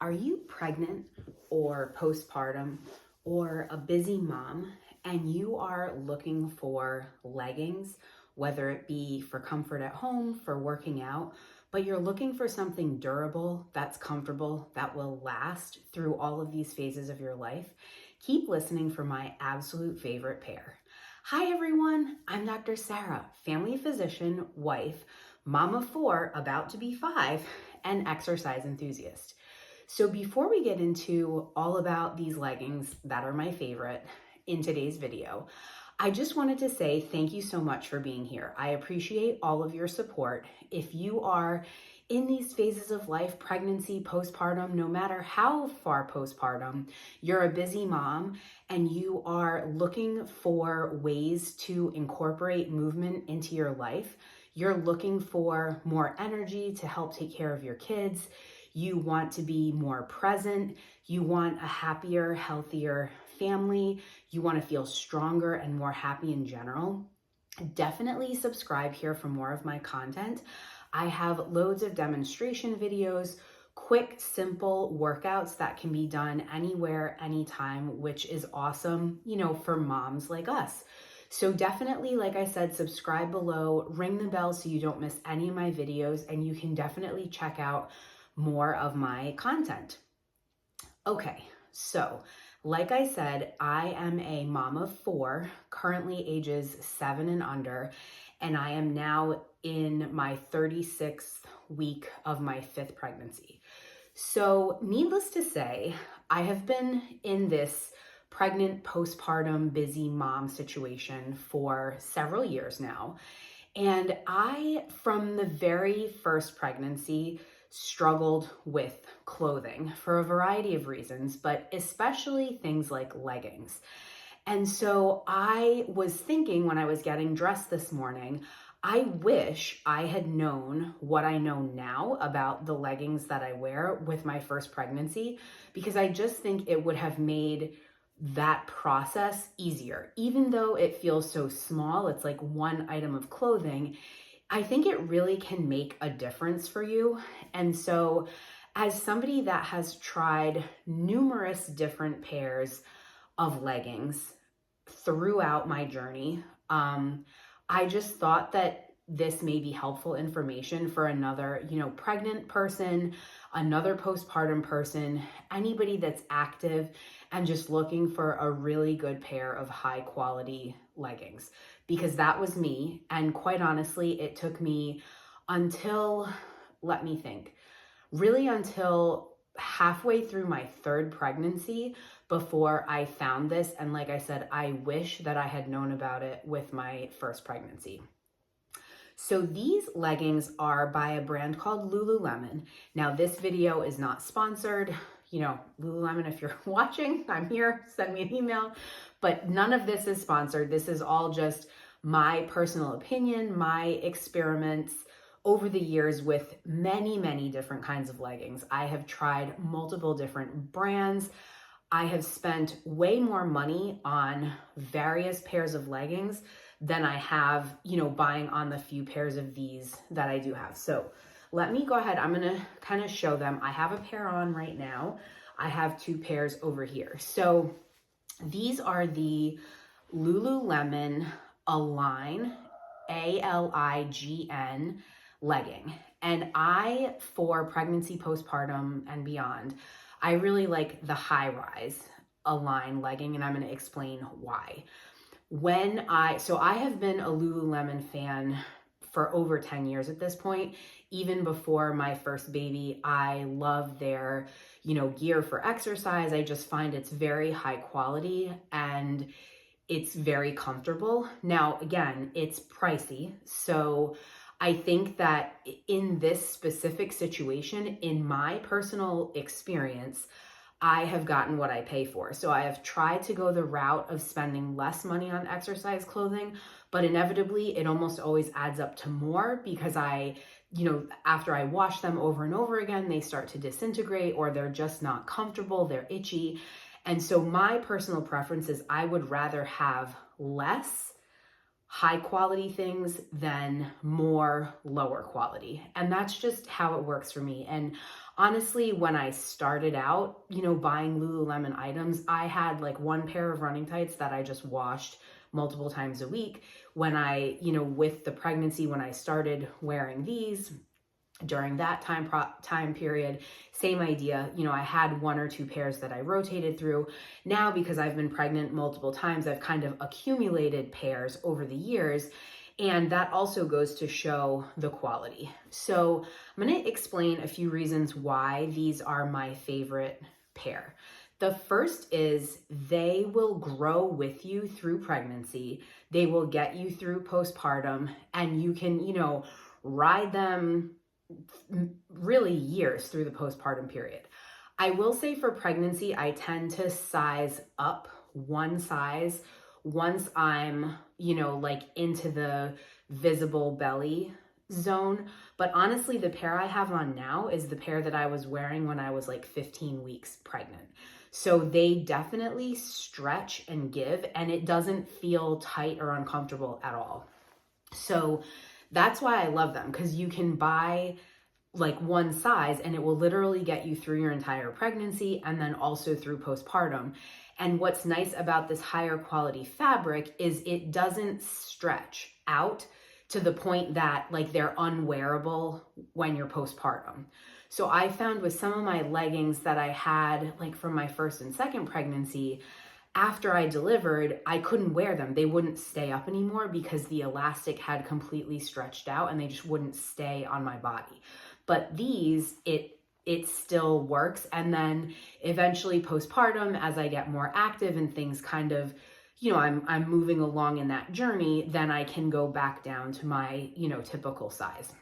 Are you pregnant or postpartum or a busy mom and you are looking for leggings, whether it be for comfort at home, for working out, but you're looking for something durable, that's comfortable, that will last through all of these phases of your life? Keep listening for my absolute favorite pair. Hi everyone, I'm Dr. Sara, family physician, wife, mom of 4, about to be 5, and exercise enthusiast. So before we get into all about these leggings that are my favorite in today's video, I just wanted to say thank you so much for being here. I appreciate all of your support. If you are in these phases of life, pregnancy, postpartum, no matter how far postpartum, you're a busy mom and you are looking for ways to incorporate movement into your life, you're looking for more energy to help take care of your kids, you want to be more present, you want a happier, healthier family, you want to feel stronger and more happy in general, definitely subscribe here for more of my content. I have loads of demonstration videos, quick, simple workouts that can be done anywhere, anytime, which is awesome, for moms like us. So definitely, like I said, subscribe below, ring the bell so you don't miss any of my videos, and you can definitely check out more of my content. Okay, so like I said, I am a mom of 4, currently ages 7 and under, and I am now in my 36th week of my 5th pregnancy. So needless to say, I have been in this pregnant, postpartum, busy mom situation for several years now. And I, from the very first pregnancy, struggled with clothing for a variety of reasons, but especially things like leggings. And so I was thinking when I was getting dressed this morning, I wish I had known what I know now about the leggings that I wear with my first pregnancy, because I just think it would have made that process easier. Even though it feels so small, it's like one item of clothing, I think it really can make a difference for you. And so as somebody that has tried numerous different pairs of leggings throughout my journey, I just thought that this may be helpful information for another, pregnant person, another postpartum person, anybody that's active and just looking for a really good pair of high quality leggings, because that was me. And quite honestly, it took me until, let me think, really until halfway through my 3rd pregnancy before I found this. And like I said, I wish that I had known about it with my first pregnancy. So these leggings are by a brand called Lululemon. Now this video is not sponsored. Lululemon, if you're watching, I'm here, send me an email. But none of this is sponsored. This is all just my personal opinion, my experiments over the years with many, many different kinds of leggings. I have tried multiple different brands. I have spent way more money on various pairs of leggings than I have, buying on the few pairs of these that I do have. So let me go ahead. I'm going to kind of show them. I have a pair on right now. I have 2 pairs over here. So these are the Lululemon Align, Align legging. And for pregnancy, postpartum, and beyond, I really like the high rise Align legging, and I'm going to explain why. So I have been a Lululemon fan for over 10 years at this point. Even before my first baby, I love their, gear for exercise. I just find it's very high quality and it's very comfortable. Now, again, it's pricey. So I think that in this specific situation, in my personal experience, I have gotten what I pay for. So I have tried to go the route of spending less money on exercise clothing, but inevitably it almost always adds up to more because after I wash them over and over again, they start to disintegrate or they're just not comfortable, they're itchy. And so my personal preference is I would rather have less high quality things than more lower quality. And that's just how it works for me. And honestly, when I started out, buying Lululemon items, I had like one pair of running tights that I just washed multiple times a week. When I, with the pregnancy, when I started wearing these, during that time period, same idea. I had one or two pairs that I rotated through. Now, because I've been pregnant multiple times, I've kind of accumulated pairs over the years. And that also goes to show the quality. So I'm going to explain a few reasons why these are my favorite pair. The first is they will grow with you through pregnancy. They will get you through postpartum, and you can, ride them really years through the postpartum period. I will say for pregnancy, I tend to size up one size once I'm, like into the visible belly zone. But honestly, the pair I have on now is the pair that I was wearing when I was like 15 weeks pregnant. So they definitely stretch and give, and it doesn't feel tight or uncomfortable at all. So that's why I love them, because you can buy like one size and it will literally get you through your entire pregnancy and then also through postpartum. And what's nice about this higher quality fabric is it doesn't stretch out to the point that like they're unwearable when you're postpartum. So I found with some of my leggings that I had like from my first and second pregnancy, after I delivered, I couldn't wear them. They wouldn't stay up anymore because the elastic had completely stretched out and they just wouldn't stay on my body. But these, it still works. And then eventually postpartum, as I get more active and things kind of, I'm moving along in that journey, then I can go back down to my, typical size.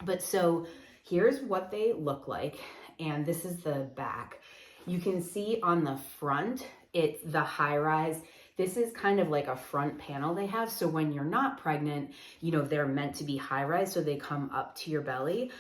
But so here's what they look like. And this is the back. You can see on the front, it's the high rise. This is kind of like a front panel they have. So when you're not pregnant, they're meant to be high rise. So they come up to your belly,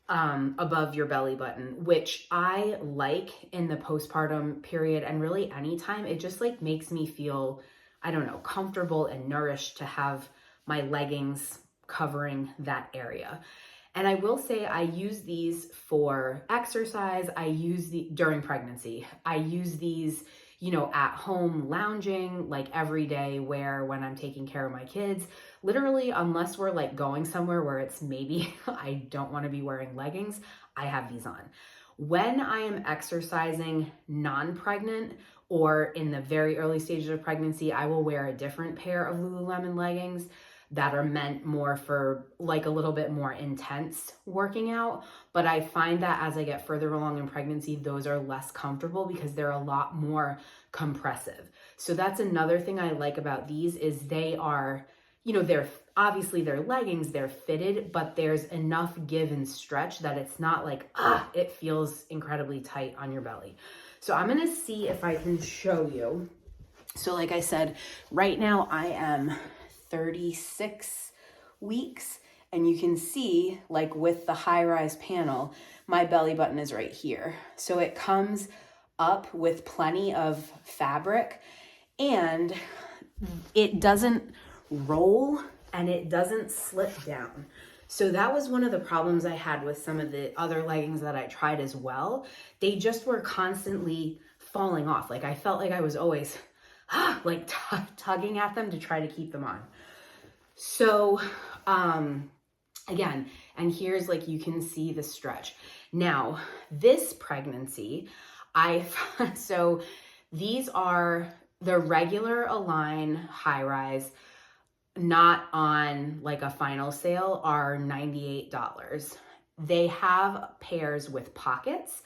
above your belly button, which I like in the postpartum period. And really anytime, it just like makes me feel, I don't know, comfortable and nourished to have my leggings covering that area. And I will say I use these for exercise. During pregnancy. I use these, at home lounging, like everyday wear when I'm taking care of my kids. Literally, unless we're like going somewhere where it's maybe I don't want to be wearing leggings, I have these on. When I am exercising non-pregnant or in the very early stages of pregnancy, I will wear a different pair of Lululemon leggings that are meant more for like a little bit more intense working out. But I find that as I get further along in pregnancy, those are less comfortable because they're a lot more compressive. So that's another thing I like about these is they are, they're obviously they're leggings, they're fitted, but there's enough give and stretch that it's not like, it feels incredibly tight on your belly. So I'm gonna see if I can show you. So like I said, right now I am 36 weeks, and you can see like with the high rise panel, my belly button is right here. So it comes up with plenty of fabric and it doesn't roll and it doesn't slip down. So that was one of the problems I had with some of the other leggings that I tried as well. They just were constantly falling off. Like I felt like I was always like tugging at them to try to keep them on. So, again, and here's like, you can see the stretch. Now, this pregnancy, so these are the regular Align high rise, not on like a final sale, are $98. They have pairs with pockets,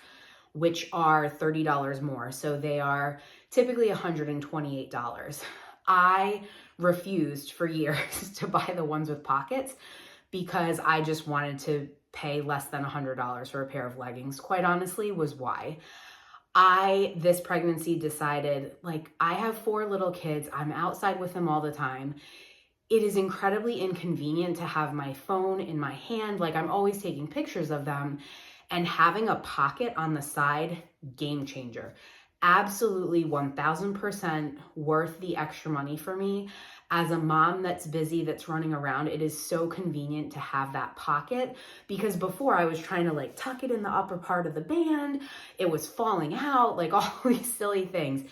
which are $30 more. So they are typically $128. I refused for years to buy the ones with pockets because I just wanted to pay less than $100 for a pair of leggings, quite honestly, was why. This pregnancy decided, like, I have 4 little kids. I'm outside with them all the time. It is incredibly inconvenient to have my phone in my hand. Like, I'm always taking pictures of them, and having a pocket on the side, game changer. absolutely 1000% worth the extra money for me. As a mom that's busy, that's running around, it is so convenient to have that pocket, because before I was trying to like tuck it in the upper part of the band, it was falling out, like all these silly things.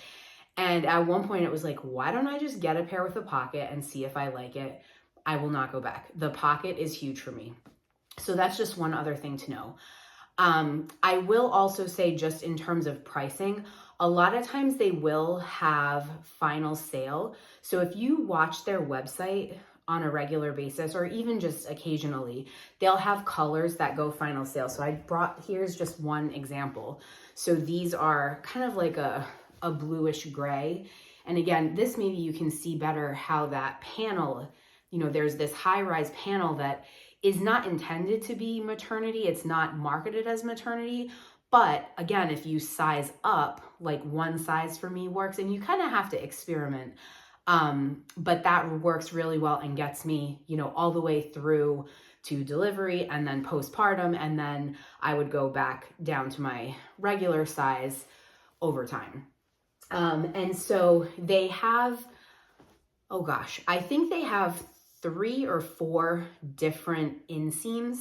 And at one point it was like, why don't I just get a pair with a pocket and see if I like it? I will not go back. The pocket is huge for me. So that's just one other thing to know. I will also say, just in terms of pricing, a lot of times they will have final sale. So if you watch their website on a regular basis, or even just occasionally, they'll have colors that go final sale. So here's just one example. So these are kind of like a bluish gray. And again, this maybe you can see better how that panel, there's this high-rise panel that is not intended to be maternity. It's not marketed as maternity. But again, if you size up, like one size for me works, and you kind of have to experiment. But that works really well and gets me, all the way through to delivery and then postpartum. And then I would go back down to my regular size over time. And so they have, oh gosh, I think they have 3 or 4 different inseams.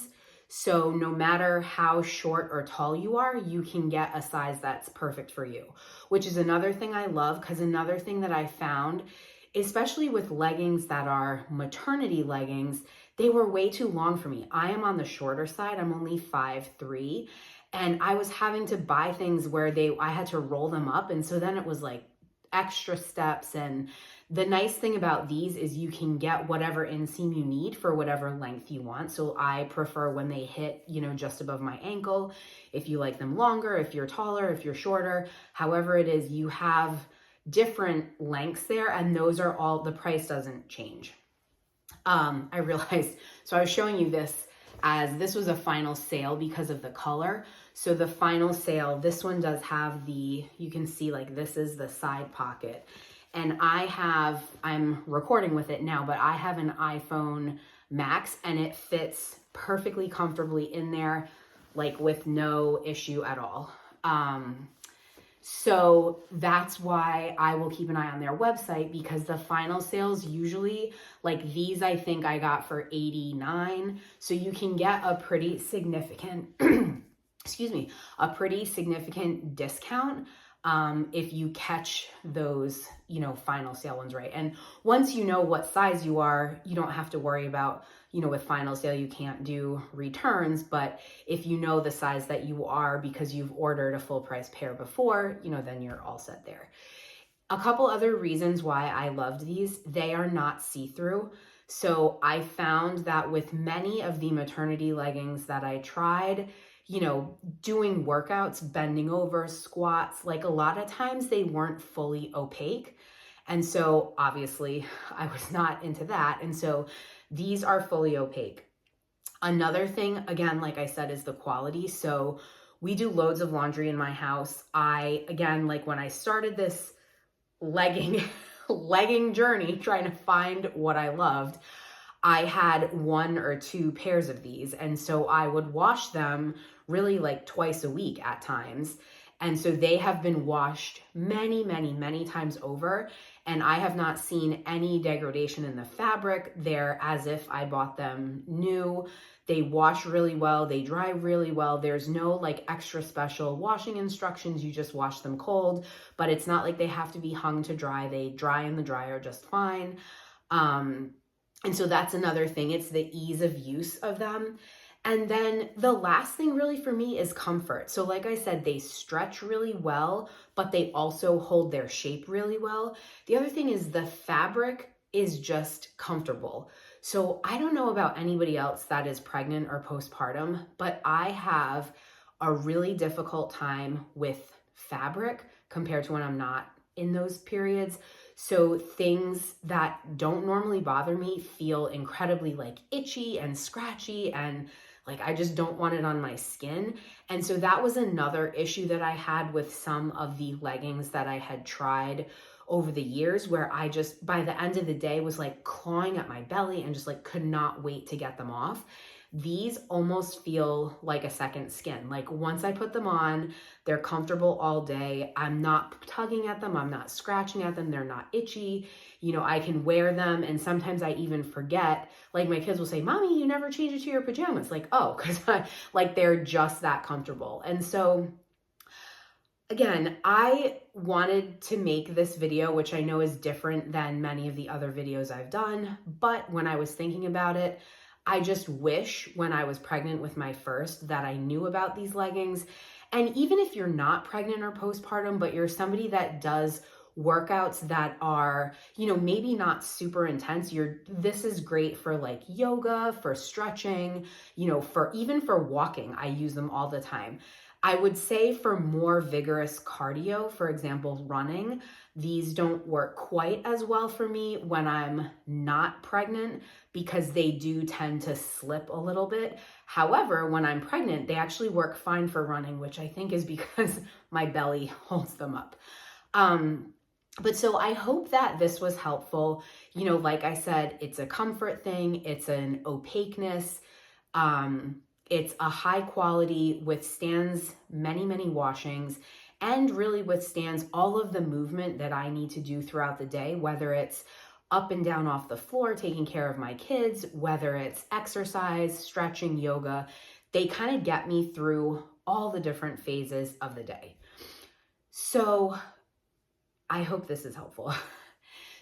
So no matter how short or tall you are, you can get a size that's perfect for you, which is another thing I love, because another thing that I found, especially with leggings that are maternity leggings, they were way too long for me. I am on the shorter side. I'm only 5'3", and I was having to buy things where I had to roll them up. And so then it was like extra steps. And the nice thing about these is you can get whatever inseam you need for whatever length you want. So I prefer when they hit, just above my ankle. If you like them longer, if you're taller, if you're shorter, however it is, you have different lengths there, and those are all, the price doesn't change. I realized, so I was showing you this as this was a final sale because of the color. So the final sale, this one does have you can see like this is the side pocket. And I'm recording with it now, but I have an iPhone Max, and it fits perfectly comfortably in there, like with no issue at all. So that's why I will keep an eye on their website, because the final sales usually, like these, I think I got for $89. So you can get a pretty significant, a pretty significant discount if you catch those, final sale ones right. And once you know what size you are, you don't have to worry about, with final sale, you can't do returns. But if you know the size that you are because you've ordered a full price pair before, then you're all set there. A couple other reasons why I loved these: they are not see-through. So I found that with many of the maternity leggings that I tried, doing workouts, bending over, squats, like a lot of times they weren't fully opaque. And so obviously I was not into that. And so these are fully opaque. Another thing, again, like I said, is the quality. So we do loads of laundry in my house. Like when I started this legging journey, trying to find what I loved, I had 1 or 2 pairs of these. And so I would wash them really like twice a week at times. And so they have been washed many, many, many times over. And I have not seen any degradation in the fabric. They're as if I bought them new. They wash really well. They dry really well. There's no like extra special washing instructions. You just wash them cold, but it's not like they have to be hung to dry. They dry in the dryer just fine. And so that's another thing. It's the ease of use of them. And then the last thing really for me is comfort. So like I said, they stretch really well, but they also hold their shape really well. The other thing is the fabric is just comfortable. So I don't know about anybody else that is pregnant or postpartum, but I have a really difficult time with fabric compared to when I'm not in those periods. So things that don't normally bother me feel incredibly like itchy and scratchy, and like I just don't want it on my skin. And so that was another issue that I had with some of the leggings that I had tried over the years, where I just, by the end of the day, was like clawing at my belly and just like could not wait to get them off. these almost feel like a second skin. Like once I put them on, they're comfortable all day. I'm not tugging at them. I'm not scratching at them. They're not itchy. You know, I can wear them. And sometimes I even forget, like my kids will say, Mommy, you never changed it to your pajamas. Like, oh, because like they're just that comfortable. And so again, I wanted to make this video, which I know is different than many of the other videos I've done. But when I was thinking about it, I just wish when I was pregnant with my first that I knew about these leggings. And even if you're not pregnant or postpartum, but you're somebody that does workouts that are, you know, maybe not super intense, this is great for like yoga, for stretching, you know, for even for walking. I use them all the time. I would say for more vigorous cardio, for example, running, these don't work quite as well for me when I'm not pregnant because they do tend to slip a little bit. However, when I'm pregnant, they actually work fine for running, which I think is because my belly holds them up. But so I hope that this was helpful. You know, like I said, it's a comfort thing. It's an opaqueness. It's a high quality, withstands many, many washings, and really withstands all of the movement that I need to do throughout the day, whether it's up and down off the floor, taking care of my kids, whether it's exercise, stretching, yoga. They kind of get me through all the different phases of the day. So I hope this is helpful.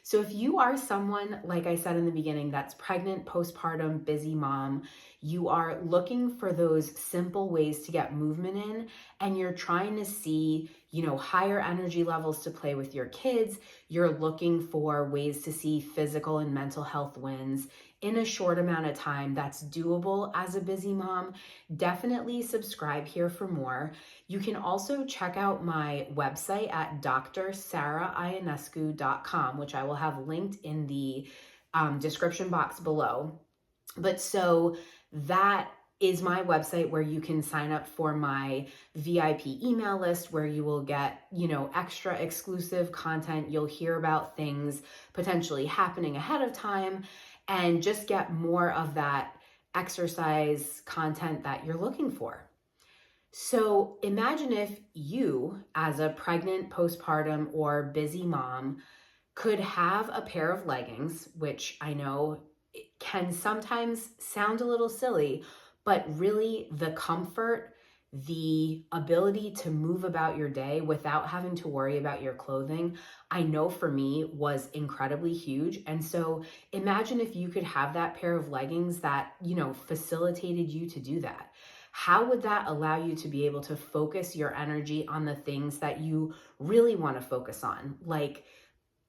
So if you are someone, like I said in the beginning, that's pregnant, postpartum, busy mom, you are looking for those simple ways to get movement in, and you're trying to see, you know, higher energy levels to play with your kids, you're looking for ways to see physical and mental health wins in a short amount of time that's doable as a busy mom, definitely subscribe here for more. You can also check out my website at drsaraionescu.com, which I will have linked in the description box below. But so that is my website where you can sign up for my VIP email list where you will get, you know, extra exclusive content. You'll hear about things potentially happening ahead of time and just get more of that exercise content that you're looking for. So imagine if you, as a pregnant, postpartum, or busy mom, could have a pair of leggings, which I know can sometimes sound a little silly, but really the comfort, the ability to move about your day without having to worry about your clothing, I know for me was incredibly huge. And so imagine if you could have that pair of leggings that, you know, facilitated you to do that. How would that allow you to be able to focus your energy on the things that you really want to focus on, like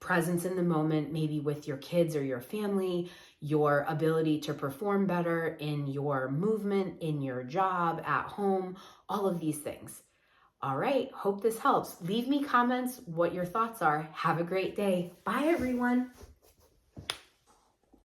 presence in the moment, maybe with your kids or your family, your ability to perform better in your movement, in your job, at home, all of these things. All right, hope this helps. Leave me comments what your thoughts are. Have a great day. Bye, everyone.